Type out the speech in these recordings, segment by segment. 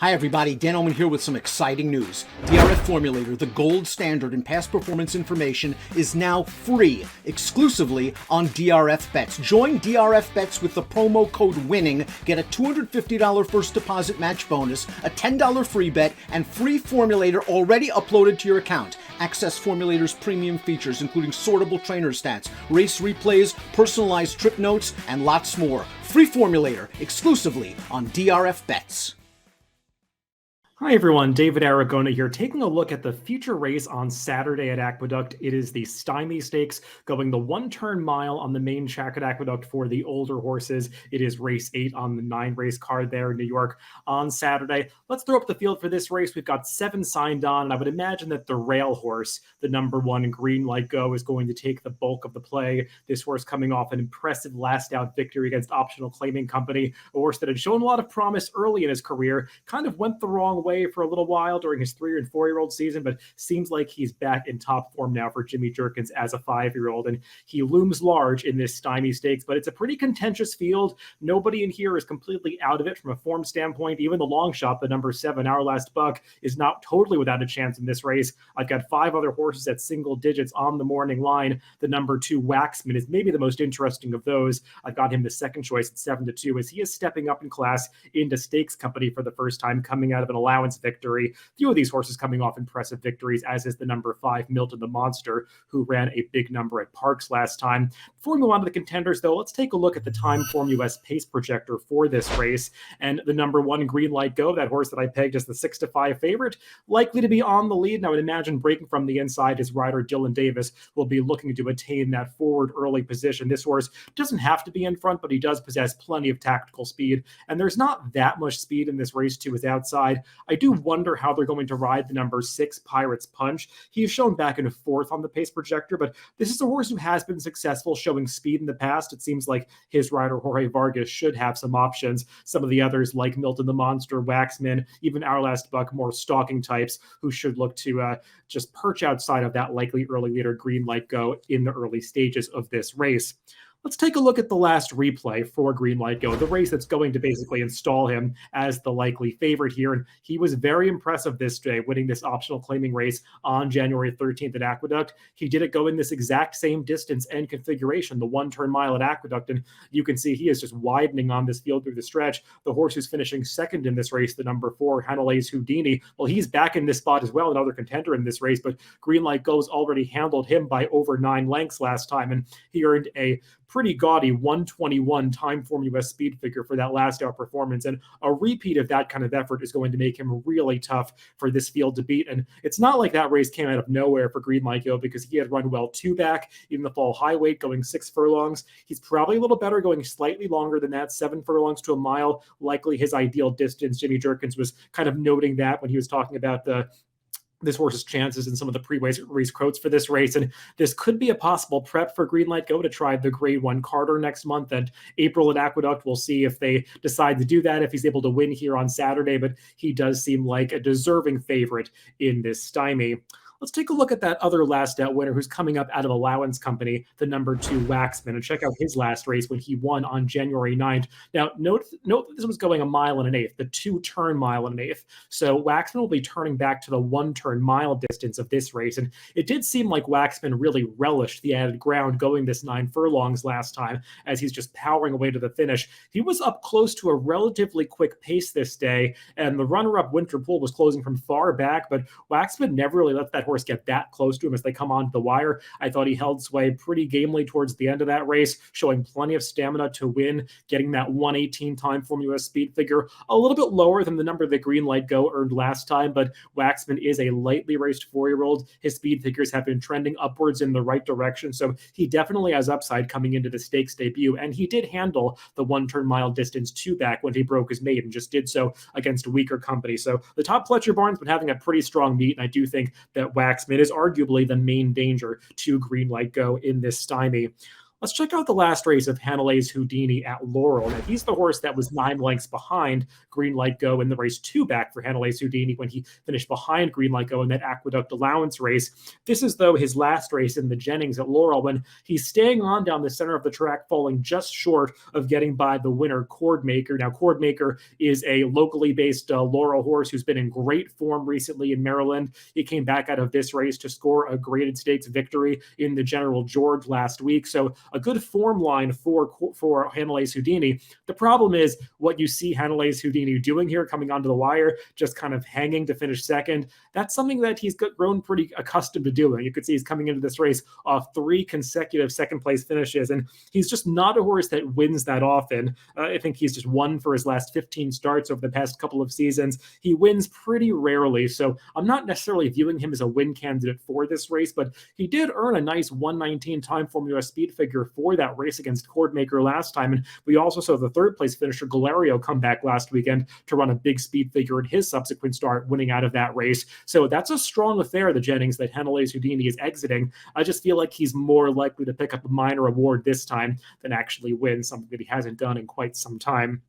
Hi everybody, Dan Oman here with some exciting news. DRF Formulator, the gold standard in past performance information, is now free, exclusively on DRF Bets. Join DRF Bets with the promo code WINNING, get a $250 first deposit match bonus, a $10 free bet, and free Formulator already uploaded to your account. Access Formulator's premium features, including sortable trainer stats, race replays, personalized trip notes, and lots more. Free Formulator, exclusively on DRF Bets. Hi everyone, David Aragona here, taking a look at the future race on Saturday at Aqueduct. It is the Stymie Stakes, going the one-turn mile on the main track at Aqueduct for the older horses. It is race 8 on the 9-race card there in New York on Saturday. Let's throw up the field for this race. We've got 7 signed on, and I would imagine that the rail horse, the number 1 Green Light Go, is going to take the bulk of the play. This horse coming off an impressive last-out victory against Optional Claiming Company, a horse that had shown a lot of promise early in his career, kind of went the wrong way for a little while during his 3 and 4-year-old season, but seems like he's back in top form now for Jimmy Jerkins as a 5-year-old, and he looms large in this Stymie Stakes, but it's a pretty contentious field. Nobody in here is completely out of it from a form standpoint. Even the long shot, the number 7, Our Last Buck, is not totally without a chance in this race. I've got 5 other horses at single digits on the morning line. The number 2, Waxman, is maybe the most interesting of those. I've got him the second choice at 7-2 as he is stepping up in class into stakes company for the first time, coming out of an allowance victory. Few of these horses coming off impressive victories, as is the number 5, Milton the Monster, who ran a big number at Parks last time. Before we move on to the contenders, though, let's take a look at the Time Form US pace projector for this race. And the number 1, Green Light Go, that horse that I pegged as the 6-5 favorite, likely to be on the lead. And I would imagine breaking from the inside, his rider Dylan Davis will be looking to attain that forward early position. This horse doesn't have to be in front, but he does possess plenty of tactical speed. And there's not that much speed in this race to his outside. I do wonder how they're going to ride the number 6, Pirates Punch. He is shown back in a 4th on the pace projector, but this is a horse who has been successful showing speed in the past. It seems like his rider Jorge Vargas should have some options. Some of the others like Milton the Monster, Waxman, even Our Last Buck, more stalking types who should look to just perch outside of that likely early leader Green Light Go in the early stages of this race. Let's take a look at the last replay for Green Light Go, the race that's going to basically install him as the likely favorite here. And he was very impressive this day, winning this optional claiming race on January 13th at Aqueduct. He did it go in this exact same distance and configuration, the one-turn mile at Aqueduct. And you can see he is just widening on this field through the stretch. The horse who's finishing second in this race, the number 4, Hanaleihoudini, well, he's back in this spot as well, another contender in this race, but Green Light Go's already handled him by over 9 lengths last time, and he earned a pretty gaudy 121 Time Form US speed figure for that last out performance. And a repeat of that kind of effort is going to make him really tough for this field to beat. And it's not like that race came out of nowhere for Green Light Go, because he had run well 2 back in the fall high weight, going 6 furlongs. He's probably a little better going slightly longer than that, 7 furlongs to a mile, likely his ideal distance. Jimmy Jerkins was kind of noting that when he was talking about this horse's chances in some of the pre-race quotes for this race. And this could be a possible prep for Green Light Go to try the Grade 1 Carter next month and April at Aqueduct. We'll see if they decide to do that, if he's able to win here on Saturday, but he does seem like a deserving favorite in this Stymie. Let's take a look at that other last out winner who's coming up out of allowance company, the number 2, Waxman, and check out his last race when he won on January 9th. Now, note that this was going 1 1/8 miles, the 2-turn 1 1/8 miles. So Waxman will be turning back to the 1-turn mile distance of this race. And it did seem like Waxman really relished the added ground going this 9 furlongs last time as he's just powering away to the finish. He was up close to a relatively quick pace this day, and the runner-up Winter Pool was closing from far back, but Waxman never really let that horse get that close to him as they come onto the wire. I thought he held sway pretty gamely towards the end of that race, showing plenty of stamina to win, getting that 118 Time Form US speed figure, a little bit lower than the number that Green Light Go earned last time, but Waxman is a lightly raced 4-year-old. His speed figures have been trending upwards in the right direction, so he definitely has upside coming into the stakes debut, and he did handle the 1-turn mile distance 2 back when he broke his maiden, just did so against weaker company. So the top Fletcher barn's been having a pretty strong meet, and I do think that Waxman is arguably the main danger to Green Light Go in this Stymie. Let's check out the last race of Hanaleihoudini at Laurel. Now, he's the horse that was 9 lengths behind Green Light Go in the race 2 back for Hanaleihoudini when he finished behind Green Light Go in that Aqueduct allowance race. This is, though, his last race in the Jennings at Laurel when he's staying on down the center of the track, falling just short of getting by the winner, Cordmaker. Now, Cordmaker is a locally based Laurel horse who's been in great form recently in Maryland. He came back out of this race to score a graded stakes victory in the General George last week. So a good form line for Hanaleihoudini. The problem is what you see Hanaleihoudini doing here, coming onto the wire, just kind of hanging to finish second. That's something that he's grown pretty accustomed to doing. You could see he's coming into this race off 3 consecutive second place finishes, and he's just not a horse that wins that often. I think he's just won for his last 15 starts over the past couple of seasons. He wins pretty rarely, so I'm not necessarily viewing him as a win candidate for this race, but he did earn a nice 119 time formula speed figure for that race against Cordmaker last time. And we also saw the 3rd place finisher Galerio come back last weekend to run a big speed figure in his subsequent start, winning out of that race. So that's a strong affair, the Jennings, that Hanaleihoudini is exiting. I just feel like he's more likely to pick up a minor award this time than actually win, something that he hasn't done in quite some time.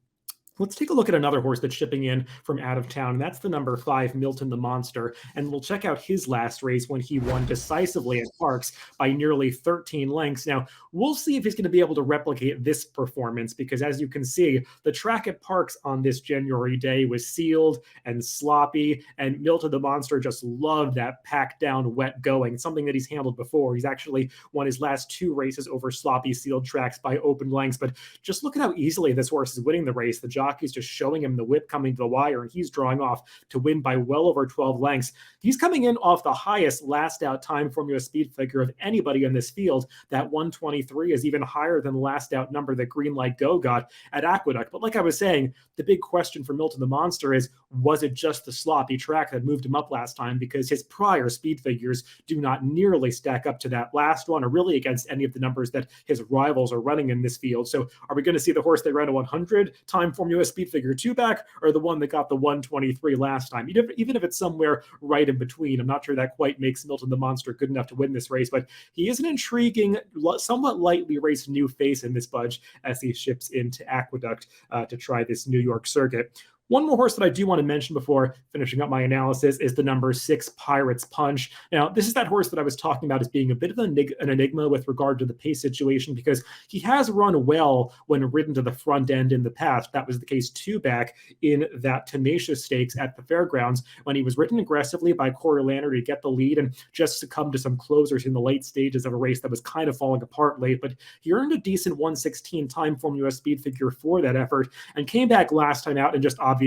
Let's take a look at another horse that's shipping in from out of town, and that's the number 5, Milton the Monster. And we'll check out his last race when he won decisively at Parks by nearly 13 lengths. Now, we'll see if he's going to be able to replicate this performance, because as you can see, the track at Parks on this January day was sealed and sloppy, and Milton the Monster just loved that packed down wet going, something that he's handled before. He's actually won his last 2 races over sloppy sealed tracks by open lengths, but just look at how easily this horse is winning the race. The jockey's just showing him the whip coming to the wire, and he's drawing off to win by well over 12 lengths. He's coming in off the highest last out time formula speed figure of anybody in this field. That 123 is even higher than the last out number that Green Light Go got at Aqueduct. But like I was saying, the big question for Milton the Monster is, was it just the sloppy track that moved him up last time? Because his prior speed figures do not nearly stack up to that last one, or really against any of the numbers that his rivals are running in this field. So are we going to see the horse that ran a 100 time formula speed figure 2 back, or the one that got the 123 last time? Even if it's somewhere right in between, I'm not sure that quite makes Milton the Monster good enough to win this race, but he is an intriguing, somewhat lightly raced new face in this budge as he ships into Aqueduct to try this New York circuit. One more horse that I do want to mention before finishing up my analysis is the number 6, Pirates Punch. Now, this is that horse that I was talking about as being a bit of an enigma with regard to the pace situation, because he has run well when ridden to the front end in the past. That was the case 2 back in that Tenacious Stakes at the Fairgrounds, when he was ridden aggressively by Coriolanner to get the lead and just succumbed to some closers in the late stages of a race that was kind of falling apart late. But he earned a decent 116 time formula speed figure for that effort, and came back last time out and just obviously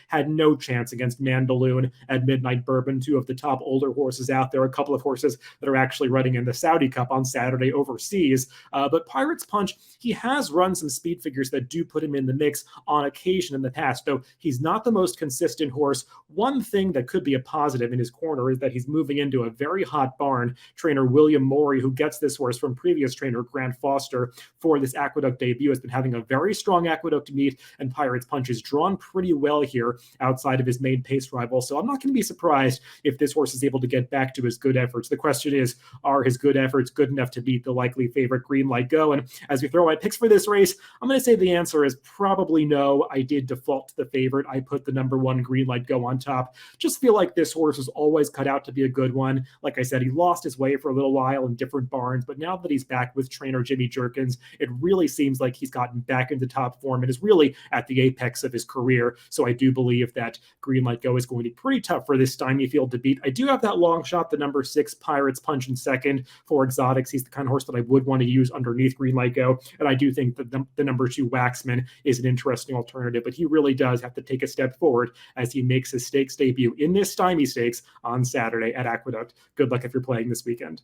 had no chance against Mandaloon and Midnight Bourbon, 2 of the top older horses out there, a couple of horses that are actually running in the Saudi Cup on Saturday overseas. But Pirates Punch, he has run some speed figures that do put him in the mix on occasion in the past, though he's not the most consistent horse. One thing that could be a positive in his corner is that he's moving into a very hot barn. Trainer William Morey, who gets this horse from previous trainer Grant Foster for this Aqueduct debut, has been having a very strong Aqueduct meet, and Pirates Punch is drawn pretty well here outside of his main pace rival. So I'm not going to be surprised if this horse is able to get back to his good efforts. The question is, are his good efforts good enough to beat the likely favorite Green Light Go? And as we throw my picks for this race, I'm going to say the answer is probably no. I did default to the favorite. I put the number 1 Green Light Go on top. Just feel like this horse is always cut out to be a good one. Like I said, he lost his way for a little while in different barns, but now that he's back with trainer Jimmy Jerkins, it really seems like he's gotten back into top form and is really at the apex of his career. So I do believe that Green Light Go is going to be pretty tough for this Stymie field to beat. I do have that long shot, the number 6 Pirates Punch in second for exotics. He's the kind of horse that I would want to use underneath Green Light Go. And I do think that the number 2 Waxman is an interesting alternative, but he really does have to take a step forward as he makes his stakes debut in this Stymie Stakes on Saturday at Aqueduct. Good luck if you're playing this weekend.